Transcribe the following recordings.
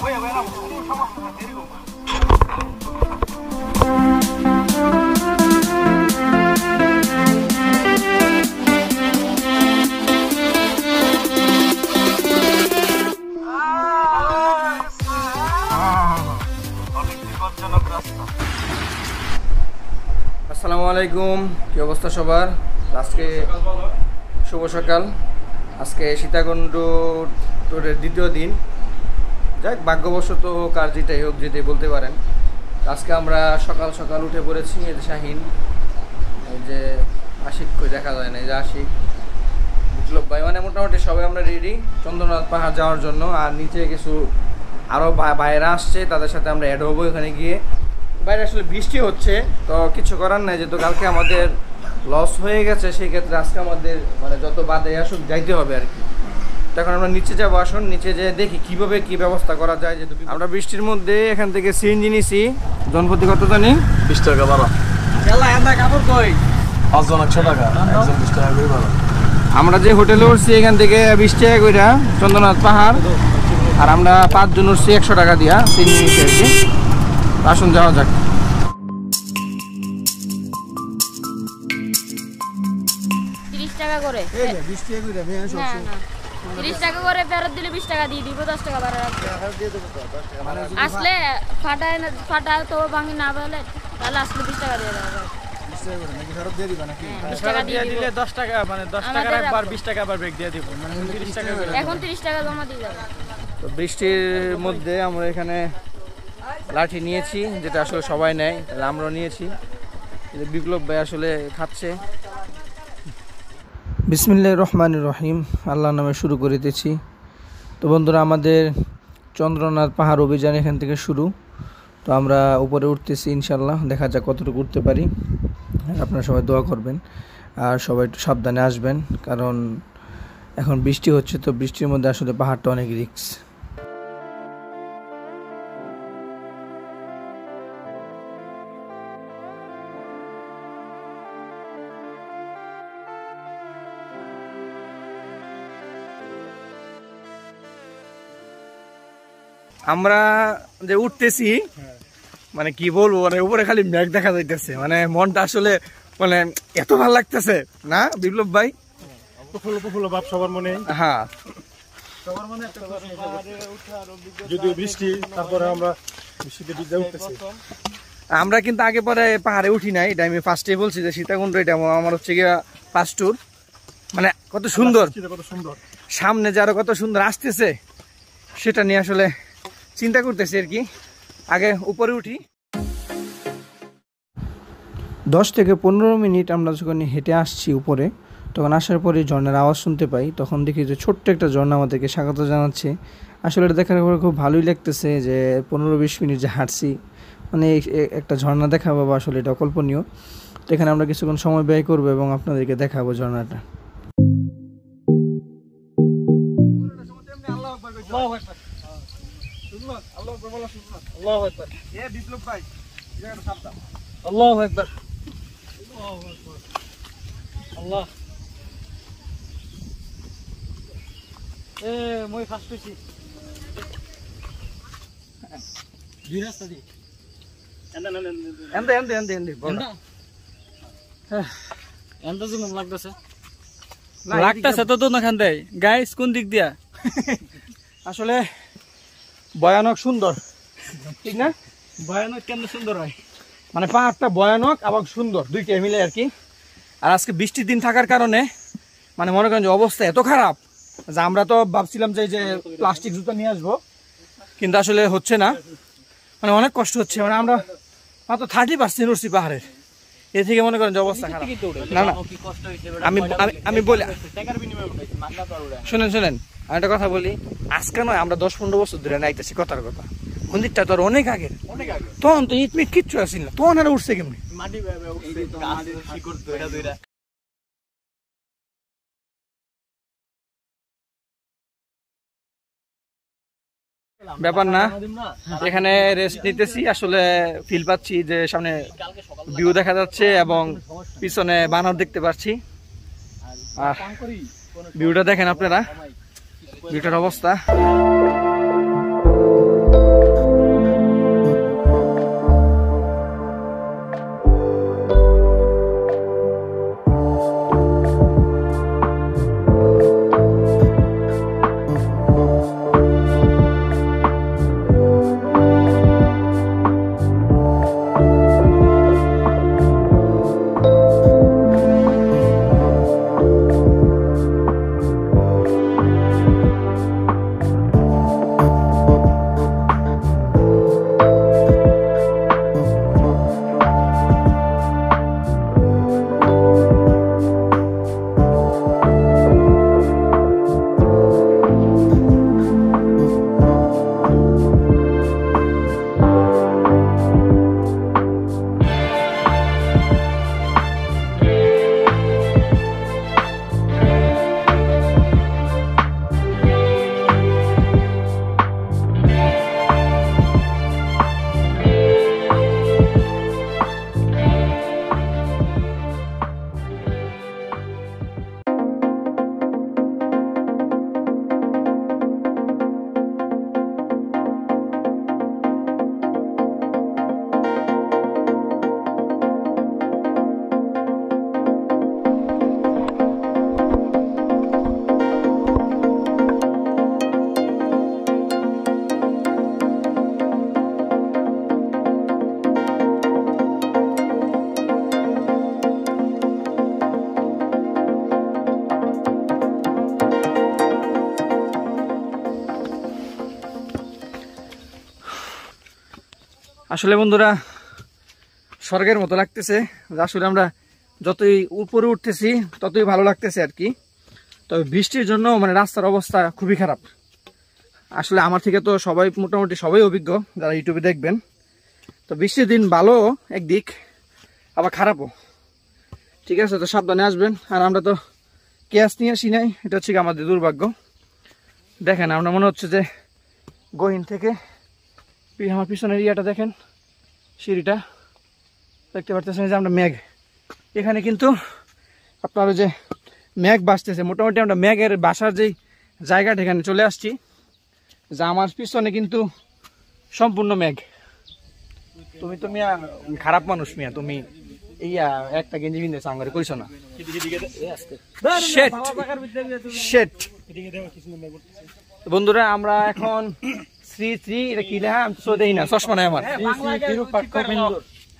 আসসালামু আলাইকুম, কি অবস্থা সবার? আজকে শুভ সকাল। আজকে সীতাকুণ্ড ট্যুরের দ্বিতীয় দিন। যাক, ভাগ্যবশত হোক আর যেটাই হোক, যেটাই বলতে পারেন। আজকে আমরা সকাল সকাল উঠে পড়েছি। এই যে শাহিন, এই যে আশিক, কই দেখা যায় না, এই যে আশিক, বিপ্লব ভাই, মানে মোটামুটি সবাই আমরা রেডি চন্দ্রনাথ পাহাড় যাওয়ার জন্য। আর নিচে কিছু আরও ভাইয়েরা আসছে, তাদের সাথে আমরা অ্যাড হবো এখানে গিয়ে। বাইরে আসলে বৃষ্টি হচ্ছে, তো কিছু করার নাই, যেহেতু কালকে আমাদের লস হয়ে গেছে, সেই ক্ষেত্রে আজকে আমাদের মানে যত বাদে আসুক যাইতে হবে আর কি। তখন আমরা নিচে যাবো, আসুন নিচে যেয়ে দেখি কীভাবে কী ব্যবস্থা করা যায়। যেহেতু আমরা বৃষ্টির মধ্যে এখান থেকে সিএনজি নিছি, জনপ্রতি কত জানি 20 টাকা ভাড়া। কাপড় কই 5 জন 100 টাকা, একজন 20 টাকা করে ভাড়া। আমরা যে হোটেলে উঠছি এখান থেকে 20 টাকা কইরা চন্দ্রনাথ পাহাড়, আর আমরা 5 জন উঠছি 100 টাকা দিয়া সিএনজি নিছি আর কি। আসুন যাওয়া যাক। 30 টাকা করে 20 টাকা কইরা ভাই আসো। 30 টাকা করে ফেরত দিলে 20 টাকা দিয়ে দিব, 10 টাকা ভাড়া রাখবে। আসলে ফাটায় তো ভাঙি না বলে, তাহলে আসলে 20 টাকা দিয়ে দেবো। 20 টাকা করে নাকি ফেরত দিয়ে দিবা নাকি? 20 টাকা দিয়ে দিলে 10 টাকা, মানে 10 টাকা একবার 20 টাকা আবার ব্রেক দিয়ে দিব, মানে 30 টাকা করে। এখন 30 টাকা জমা দিয়ে যাবে। তো বৃষ্টির মধ্যে আমরা এখানে লাঠি নিয়েছি, যেটা আসলে সবাই নেয়, তাহলে আমরাও নিয়েছি। বিপ্লব ভাই আসলে খাচ্ছে। বিসমিল্লাহির রহমানির রহিম, আল্লাহর নামে শুরু করিতেছি। তো বন্ধুরা, আমাদের চন্দ্রনাথ পাহাড় অভিযান এখান থেকে শুরু। তো আমরা উপরে উঠতেছি, ইনশাল্লাহ দেখা যাক কতটুকু উঠতে পারি। আপনারা সবাই দোয়া করবেন আর সবাই একটু সাবধানে আসবেন, কারণ এখন বৃষ্টি হচ্ছে, তো বৃষ্টির মধ্যে আসলে পাহাড়টা অনেক রিস্ক। আমরা যে উঠতেছি, মানে কি বলবো, মানে উপরে খালি মেঘ দেখা যাইতেছে, মানে মনটা আসলে মানে এত ভালো লাগতেছে না বিপ্লব ভাই? প্রফুল্ল ভাব সবার মনে। হ্যাঁ, সবার মনে একটা যদিও বৃষ্টি, তারপরে আমরা বৃষ্টিতে ভিজে উঠতেছি। আমরা কিন্তু আগে পরে পাহাড়ে উঠি নাই, এটা আমি ফার্স্টে বলছি যে সীতাকুণ্ড এটা আমার হচ্ছে গিয়া ফার্স্ট ট্যুর। মানে কত সুন্দর, কত সুন্দর সামনে যারা কত সুন্দর আসতেছে, সেটা নিয়ে আসলে চিন্তা করতেছি আর কি। আগে উপরে উঠি। 10 থেকে 15 মিনিট আমরা যখন হেঁটে আসছি উপরে, তখন আসার পরে ঝর্ণার আওয়াজ শুনতে পাই। তখন দেখি যে ছোট্ট একটা ঝর্ণা আমাদেরকে স্বাগত জানাচ্ছে। আসলে এটা দেখার পরে খুব ভালোই লাগতেছে যে 15-20 মিনিট যে হাঁটছি, মানে একটা ঝর্ণা দেখা পাবো, আসলে এটা অকল্পনীয়। তো এখানে আমরা কিছুক্ষণ সময় ব্যয় করবো এবং আপনাদেরকে দেখাবো ঝর্ণাটা। আল্লাহু আকবার। আল্লাহ মই ফার্স্ট হইছি দুই রাস্তা দি এন্ড জুম লাগতেছে তো দোনখান দেয় গাইস, কোন দিক দিয়া? আসলে ভয়ানক সুন্দর, ঠিক না? ভয়ানক কেন সুন্দর হয়, মানে পাহাড়টা ভয়ানক এবং সুন্দর দুইটা মিলে আর কি। আর আজকে বৃষ্টির দিন থাকার কারণে মানে মনে করেন যে অবস্থা এত খারাপ যে আমরা তো ভাবছিলাম যে প্লাস্টিক জুতা নিয়ে আসবো, কিন্তু আসলে হচ্ছে না, মানে অনেক কষ্ট হচ্ছে। মানে আমরা মাত্র 30% উঠছি পাহাড়ের, এ থেকে মনে করেন যে অবস্থা খারাপ। না না, আমি বলি, শোনেন আমি একটা কথা বলি। আজকে নয়, আমরা 10-15 বছর ধরে নাইতেছি, কথার কথা। মন্দিরটা তো আর অনেক আগের, তখন তো ইট মিট কিচ্ছু আসছিল না, তখন আর উঠছে কেমনি? ব্যাপার না, এখানে রেস্ট নিতেছি। আসলে ফিল পাচ্ছি যে সামনে ভিউ দেখা যাচ্ছে এবং পিছনে বানর দেখতে পাচ্ছি। আর ভিউটা দেখেন আপনারা, ভিউটার অবস্থা। আসলে বন্ধুরা স্বর্গের মতো লাগতেছে, আসলে আমরা যতই উপরে উঠতেছি ততই ভালো লাগতেছে আর কি। তবে বৃষ্টির জন্য মানে রাস্তার অবস্থা খুবই খারাপ। আসলে আমার থেকে তো সবাই মোটামুটি সবাই অভিজ্ঞ যারা ইউটিউবে দেখবেন। তো বৃষ্টির দিন ভালো একদিক, আবার খারাপও, ঠিক আছে। তো সাবধানে আসবেন। আর আমরা তো ক্যাশ নিয়ে আসি নাই, এটা হচ্ছে আমাদের দুর্ভাগ্য। দেখেন আমরা মনে হচ্ছে যে গহীন থেকে আমার পিছনের ইয়াটা দেখেন, সিঁড়িটা দেখতে পারতেছেন যে আমরা মেঘ, এখানে কিন্তু আপনার যে মেঘ বাসতেছে, মোটামুটি আমরা মেঘের বাসার যেই জায়গাটা এখানে চলে আসছি, যা আমার পিছনে কিন্তু সম্পূর্ণ মেঘ। তুমি তো মিয়া খারাপ মানুষ মিয়া, তুমি ইয়া একটা গেঞ্জি বিন্দু সাঙ্গারে কইছো না। বন্ধুরা আমরা এখন শ্রী শ্রী এটা কি লেখা আমি তো দেই না, চশমা নাই আমার।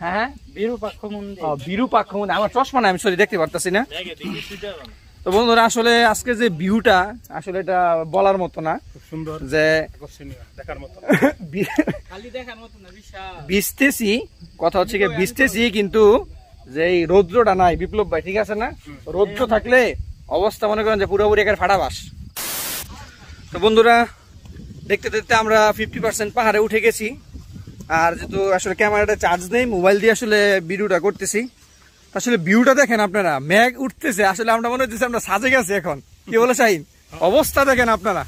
হ্যাঁ বিরূপাক্ষ মন্দির, আমার চশমা নাই আমি সরি দেখতে পারতাছি না। তো বন্ধুরা আসলে আজকে যে ভিউটা আসলে এটা বলার মতো না, সুন্দর যে দেখার মতো ভিজতেছি, কথা হচ্ছে কি ভিজতেছি, কিন্তু যে এই রৌদ্রটা নাই বিপ্লব ভাই, ঠিক আছে না? রৌদ্র থাকলে অবস্থা মনে করেন যে পুরোপুরি একের ফাটাবাস। তো বন্ধুরা দেখতে দেখতে আমরা 50% পাহাড়ে উঠে গেছি। আর যেহেতু আসলে ক্যামেরাটা চার্জ নেই, মোবাইল দিয়ে আসলে ভিডিওটা করতেছি। আসলে ভিউটা দেখেন আপনারা, মেঘ উঠতেছে, আসলে আমরা মনে হচ্ছে আমরা সাজে গেছি এখন, কি বলে শাহিন? অবস্থা দেখেন আপনারা।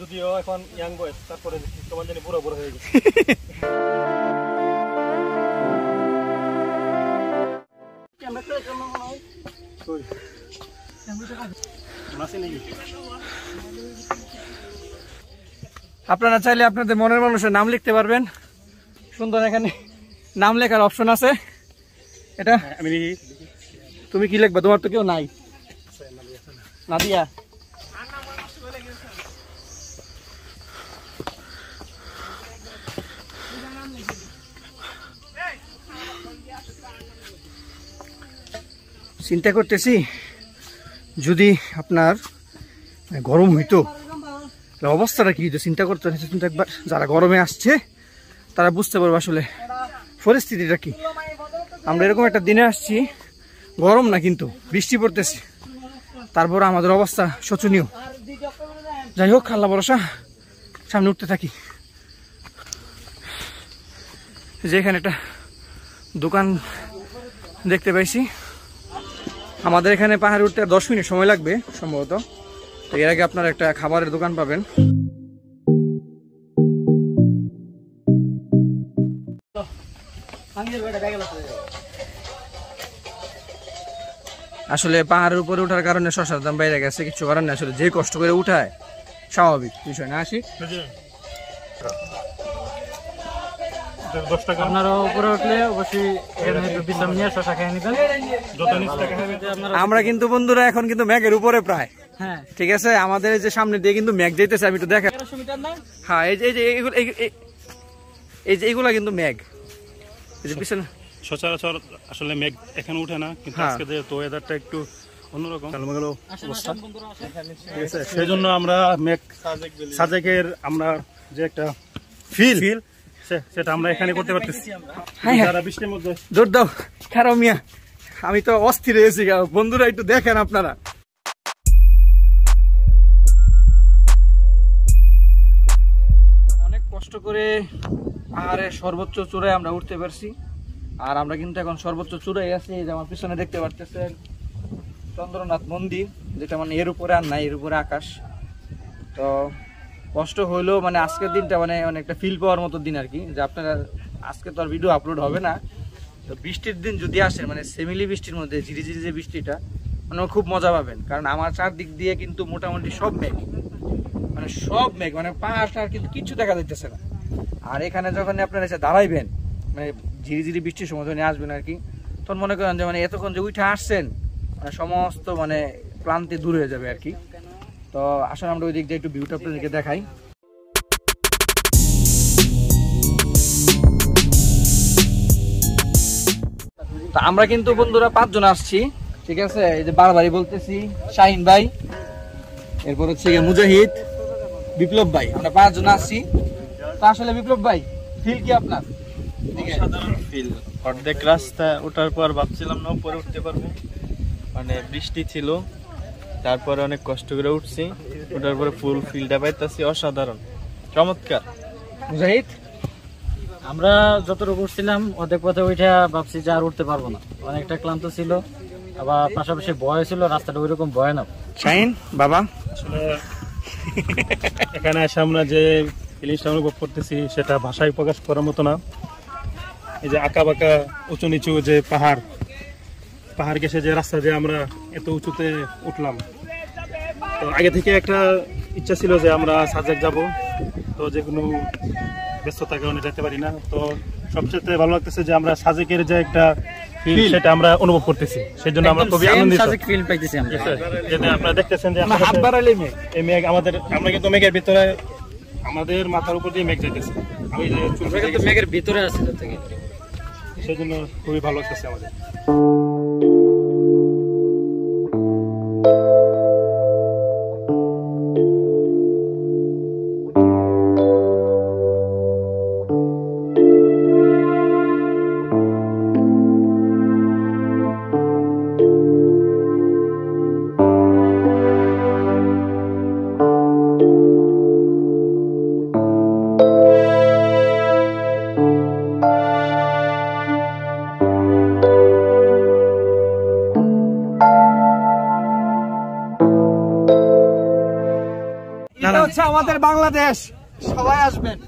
যদিও এখন ইয়াং বয়স, তারপরে তোমার জানি বুড়ো বুড়ো হয়ে গেছে। আপনারা চাইলে আপনাদের মনের মানুষের নাম লিখতে পারবেন, সুন্দর এখানে নাম লেখার অপশন আছে। এটা আমি তুমি কি লিখবা? তোমার তো কেউ নাই। নাদিয়া চিন্তা করতেছি যদি আপনার গরম হইতো অবস্থাটা কি হইতো, চিন্তা করতে কিন্তু একবার যারা গরমে আসছে তারা বুঝতে পারবে আসলে পরিস্থিতিটা কি। আমরা এরকম একটা দিনে আসছি, গরম না কিন্তু বৃষ্টি পড়তেছে, তারপর আমাদের অবস্থা শোচনীয়। যাই হোক আল্লাহ ভরসা, সামনে উঠতে থাকি। যেখানে একটা দোকান দেখতে পাইছি, আমাদের এখানে পাহাড়ে উঠতে 10 মিনিট সময় লাগবে সম্ভবত। তো এর আগে আপনার একটা খাবারের দোকান পাবেন। আসলে পাহাড়ের উপরে ওঠার কারণে শসার দাম বাইরে গেছে, কিছু করার না, আসলে যে কষ্ট করে উঠায় স্বাভাবিক বিষয় না। আসি 10 টাকা আপনারা উপরে উঠলে অবশ্যই এখানে বিশ্রাম নিয়ে শশা খেয়ে নিবেন। যত নিচ টাকা হবে আমরা কিন্তু বন্ধুরা এখন কিন্তু মেঘের উপরে প্রায়, হ্যাঁ ঠিক আছে। আমাদের এই যে সামনে দিয়ে কিন্তু মেঘ যাইতেছে, আমি একটু দেখা। হ্যাঁ এই যে এইগুলা কিন্তু মেঘ, এই যে পিছনে সচরাচর আসলে মেঘ এখানে উঠে না, কিন্তু আজকে যেহেতু ওয়েদারটা একটু অন্যরকম কালমেঘালো অবস্থা, ঠিক আছে, সেই জন্য আমরা মেঘ সাজেকের আমরা যে একটা ফিল সেটা আমরা এখানে করতে পারতেছি। যারা বৃষ্টির মধ্যে জোর দাও খারাপ মিয়া, আমি তো অস্থির হয়েছি বন্ধুরা, একটু দেখেন আপনারা। অনেক কষ্ট করে পাহাড়ের সর্বোচ্চ চূড়ায় আমরা উঠতে পারছি। আর আমরা কিন্তু এখন সর্বোচ্চ চূড়ায় আছি, এই যে আমার পিছনে দেখতে পারতেছেন চন্দ্রনাথ মন্দির, যেটা মানে এর উপরে আর নাই, এর উপরে আকাশ। তো কষ্ট হইলেও মানে আজকের দিনটা মানে অনেকটা ফিল পাওয়ার মতো দিন আর কি, যে আপনারা আজকে তো আর ভিডিও আপলোড হবে না। তো বৃষ্টির দিন যদি আসেন, মানে সেমিলি বৃষ্টির মধ্যে ঝিরিঝিরি যে বৃষ্টিটা, মানে খুব মজা পাবেন। কারণ আমার চারদিক দিয়ে কিন্তু মোটামুটি সব মেঘ, মানে সব মেঘ, মানে পাহাড় কিন্তু কিছু দেখা যাইতেছে না। আর এখানে যখন আপনারা এসে দাঁড়াইবেন, মানে ঝিরিঝিরি বৃষ্টির সময় যখন আসবেন আর কি, তখন মনে করেন যে মানে এতক্ষণ যে উঠে আসছেন মানে সমস্ত মানে ক্লান্তি দূর হয়ে যাবে আর কি। তো আসলে আমরা ওই দিক দিয়ে একটু ভিউটা আপনাদেরকে দেখাই। তা আমরা কিন্তু বন্ধুরা 5 জন আসছি, ঠিক আছে। এই যে বারবারই বলতেছি, শাহিন ভাই, এরপর হচ্ছে মুজাহিদ, বিপ্লব ভাই, আমরা 5 জন আসছি। তা আসলে বিপ্লব ভাই ফিল কি আপনার? সাধারণ ফিল। অর্ধেক রাস্তা ওঠার পর ভাবছিলাম না উপরে উঠতে পারবো, মানে বৃষ্টি ছিল, তারপরে অনেক কষ্ট করে উঠছি, ওঠার পরে ফুল ফিলটা পাইতেছি, অসাধারণ চমৎকার। মুজাহিদ? আমরা যতটুকু উঠছিলাম অর্ধেক পথে উঠে ভাবছি যে আর উঠতে পারবো না, অনেকটা ক্লান্ত ছিল, আবার পাশাপাশি ভয় ছিল, রাস্তাটা ওইরকম ভয়ানক। শাহিন বাবা? আসলে এখানে এসে আমরা যে ফিলিংসটা অনুভব করতেছি সেটা ভাষায় প্রকাশ করার মতো না। এই যে আঁকা বাঁকা উঁচু নিচু যে পাহাড় ঘেঁষে যে রাস্তা দিয়ে আমরা এত উঁচুতে উঠলাম, তো আগে থেকে একটা ইচ্ছা ছিল যে আমরা সাজেক যাব, তো যে কোনো ব্যস্ততার কারণে যেতে পারি না। তো সবচেয়ে ভালো লাগতেছে যে আমরা সাজেকের যে একটা ফিল সেটা আমরা অনুভব করতেছি, সেই জন্য আমরা খুবই আনন্দিত। ফিল পাইতেছি আমরা, যেটা আপনারা দেখতেছেন যে হাত বাড়ালে মেঘ, এই মেঘ আমরা কিন্তু মেঘের ভিতরে, আমাদের মাথার উপর দিয়ে মেঘ যাইতেছে, আমি যে মেঘের ভিতরে আছি থেকে, সেই জন্য খুবই ভালো লাগতেছে আমাদের। এটা হচ্ছে আমাদের বাংলাদেশ, সবাই আসবেন।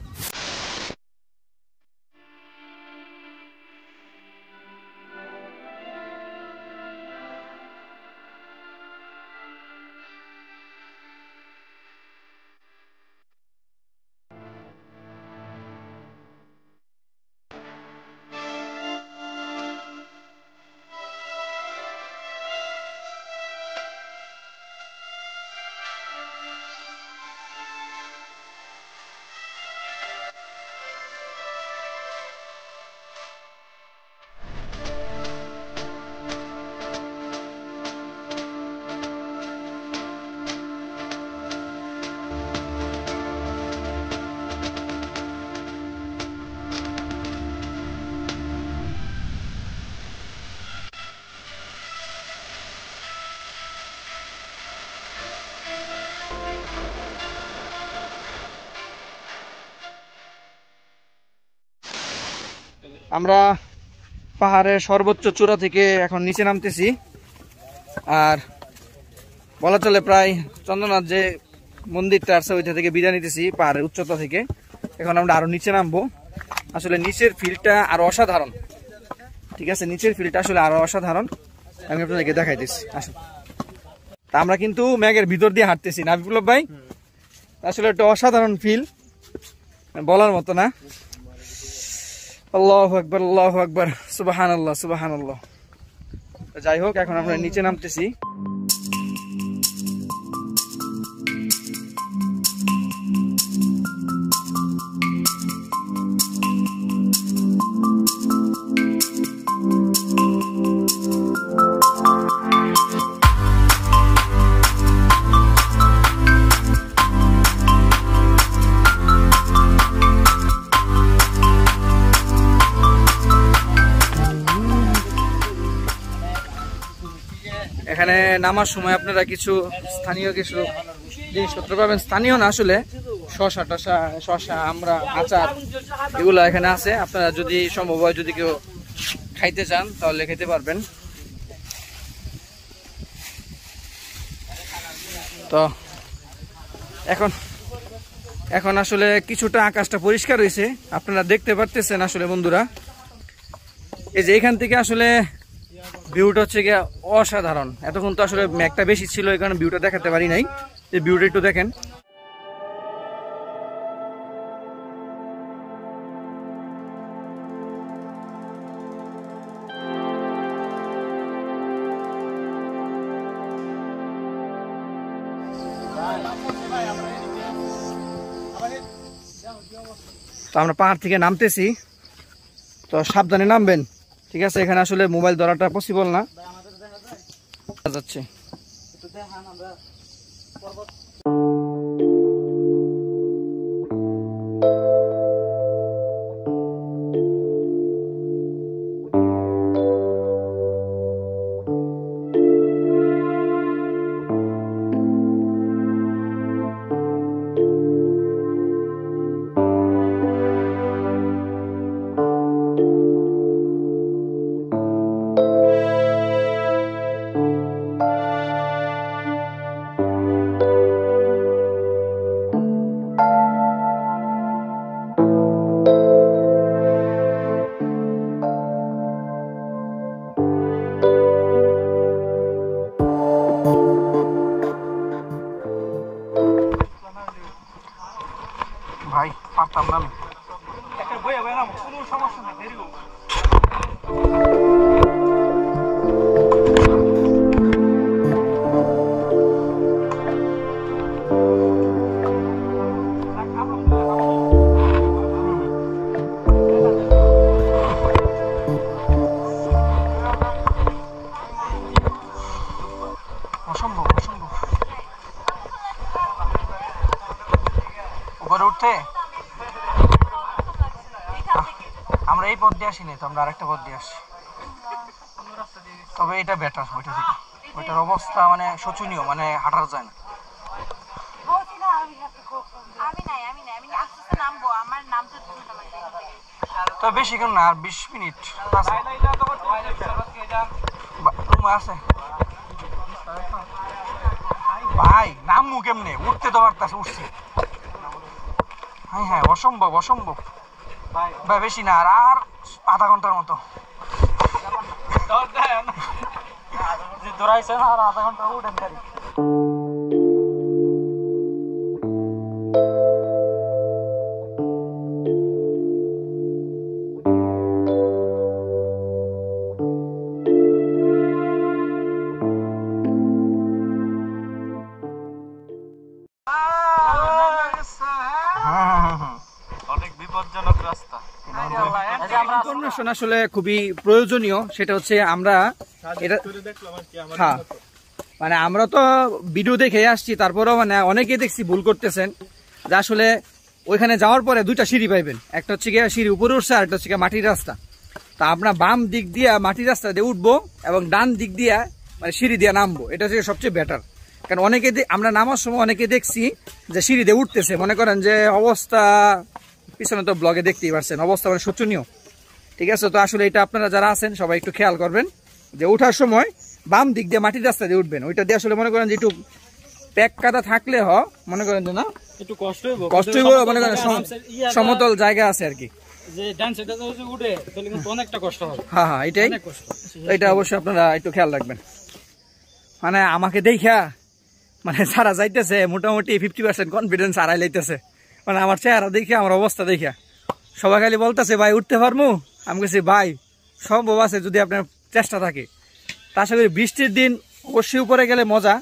আমরা পাহাড়ের সর্বোচ্চ চূড়া থেকে এখন নিচে নামতেছি, আর বলা চলে প্রায় চন্দ্রনাথ যে মন্দিরটা আছে ওইটা থেকে বিদায় নিতেছি পাহাড়ের উচ্চতা থেকে। এখন আমরা আরো নিচে নামবো। আসলে নিচের ফিল্ডটা আরো অসাধারণ, ঠিক আছে, নিচের ফিল্ডটা আসলে আরো অসাধারণ, আমি আপনাদেরকে দেখাইতেছি। আসুন, তা আমরা কিন্তু মেঘের ভিতর দিয়ে হাঁটতেছি না বিপ্লব ভাই? আসলে একটা অসাধারণ ফিল, বলার মতো না। আল্লাহু আকবার, আল্লাহু আকবার, সুবহানাল্লাহ, সুবহানাল্লাহ। যাই হোক, এখন আমরা নিচে নামতেছি। এখানে নামার সময় আপনারা কিছু স্থানীয় কিছু জিনিসপত্র পাবেন, স্থানীয় না আসলে, শশা, আমরা, আচার, এগুলো এখানে আছে। আপনারা যদি সম্ভব হয়, যদি কেউ খাইতে চান তাহলে খেতে পারবেন। তো এখন আসলে কিছুটা আকাশটা পরিষ্কার হয়েছে, আপনারা দেখতে পারতেছেন। আসলে বন্ধুরা, এই যে এখান থেকে আসলে ভিউটা হচ্ছে গিয়ে অসাধারণ। এতক্ষণ তো আসলে মেঘটা বেশি ছিল, এই কারণে ভিউটা দেখাতে পারি নাই। এই ভিউটা একটু দেখেন। তো আমরা পাহাড় থেকে নামতেছি, তো সাবধানে নামবেন, ঠিক আছে? এখানে আসলে মোবাইল ধরাটা পসিবল না যাচ্ছে। ভাই পারতাম না আমি। অসম্ভব অসম্ভব উপরে উঠতে। আমরা এই পথ দিয়ে আসিনি তো, আমরা আরেকটা পথ দিয়ে আসছি, তবে এটা বেটার ওইটা থেকে। ওইটার অবস্থা মানে শোচনীয়, মানে হাঁটার যায় না। তো বেশি কেন না, আর 20 মিনিট আছে। আছে ভাই, নামবো কেমনে? উঠতে তো পারতাছে, উঠছি। হ্যাঁ হ্যাঁ, অসম্ভব অসম্ভব ভাই, বেশি না, আর আধা ঘন্টার মতো। ধরাইছে না, আর আধা ঘন্টা উঠেন গাড়ি। অনেক বিপজ্জনক রাস্তা। ইনফরমেশন আসলে খুবই প্রয়োজনীয়, সেটা হচ্ছে আমরা এটা হ্যাঁ মানে আমরা তো ভিডিও দেখে আসছি, তারপরেও মানে অনেকেই দেখছি ভুল করতেছেন যে আসলে ওইখানে যাওয়ার পরে দুইটা সিঁড়ি পাইবেন, একটা হচ্ছে গিয়ে সিঁড়ি উপরে উঠছে, আর একটা হচ্ছে গিয়ে মাটির রাস্তা। তা আমরা বাম দিক দিয়ে মাটির রাস্তা দিয়ে উঠবো এবং ডান দিক দিয়ে মানে সিঁড়ি দিয়ে নামবো, এটা হচ্ছে সবচেয়ে বেটার। কারণ অনেকে আমরা নামার সময় অনেকে দেখছি যে সিঁড়ি দিয়ে উঠতেছে, মনে করেন যে অবস্থা পিছনে তো ব্লগে দেখতেই পারছেন, অবস্থা মানে শোচনীয়, ঠিক আছে? তো আসলে এটা আপনারা যারা আছেন সবাই একটু খেয়াল করবেন যে ওঠার সময় বাম দিক দিয়ে মাটির রাস্তা দিয়ে উঠবেন। ওইটা দিয়ে আসলে মনে করেন যে একটু প্যাক কাদা থাকলে মনে করেন যে না একটু কষ্ট হইব, মনে করেন সমতল জায়গা আছে আর কি, যে ডান সাইডে যদি উঠে তাহলে কিন্তু অনেকটা কষ্ট হবে। হ্যাঁ হ্যাঁ, এটাই, এটা অবশ্যই আপনারা একটু খেয়াল রাখবেন। মানে আমাকে দেখা মানে যারা যাইতেছে মোটামুটি 50% কনফিডেন্স হারাই লাইতেছে, মানে আমার চেহারা দেখে, আমার অবস্থা দেখে সবাই খালি বলতেছে ভাই উঠতে পারবো। আমি বলছি ভাই সম্ভব আছে যদি আপনার চেষ্টা থাকে। তা আশা করি বৃষ্টির দিন অবশ্যই উপরে গেলে মজা,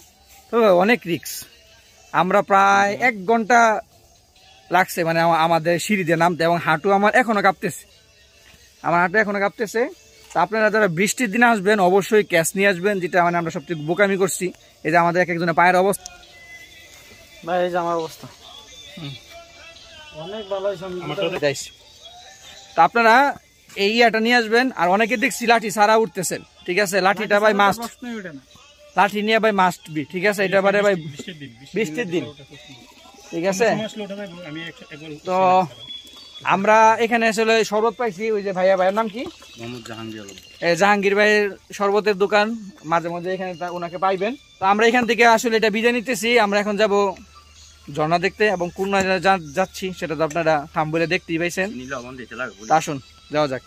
তবে অনেক রিস্ক। আমরা প্রায় 1 ঘন্টা লাগছে মানে আমাদের সিঁড়ি দিয়ে নামতে, এবং হাঁটু আমার এখনো কাঁপতেছে, তা আপনারা যারা বৃষ্টির দিনে আসবেন অবশ্যই ক্যাশ নিয়ে আসবেন, যেটা মানে আমরা সবচেয়ে বোকামি করছি। এই যে আমাদের এক একজনের পায়ের অবস্থা ভাই, এই যে আমার অবস্থা অনেক ভালো হয়েছে। তা আপনারা এই ইয়াটা নিয়ে আসবেন। আর অনেকে দেখছি লাঠি ছাড়া উঠতেছেন, ঠিক আছে? লাঠিটা ভাই মাস্ট, লাঠি নিয়ে ভাই মাস্ট বি, ঠিক আছে? এটা বারে ভাই বৃষ্টির দিন, ঠিক আছে? তো আমরা এখানে আসলে শরবত পাইছি, ওই যে ভাইয়ের নাম কি? জাহাঙ্গীর ভাইয়ের শরবতের দোকান, মাঝে মধ্যে এখানে ওনাকে পাইবেন। তো আমরা এখান থেকে আসলে এটা বিদায় নিতেছি। আমরা এখন যাব ঝর্ণা দেখতে, এবং কোন যাচ্ছি সেটা তো আপনারা থাম বলে দেখতেই পাইছেন। আসুন যাওয়া যাক।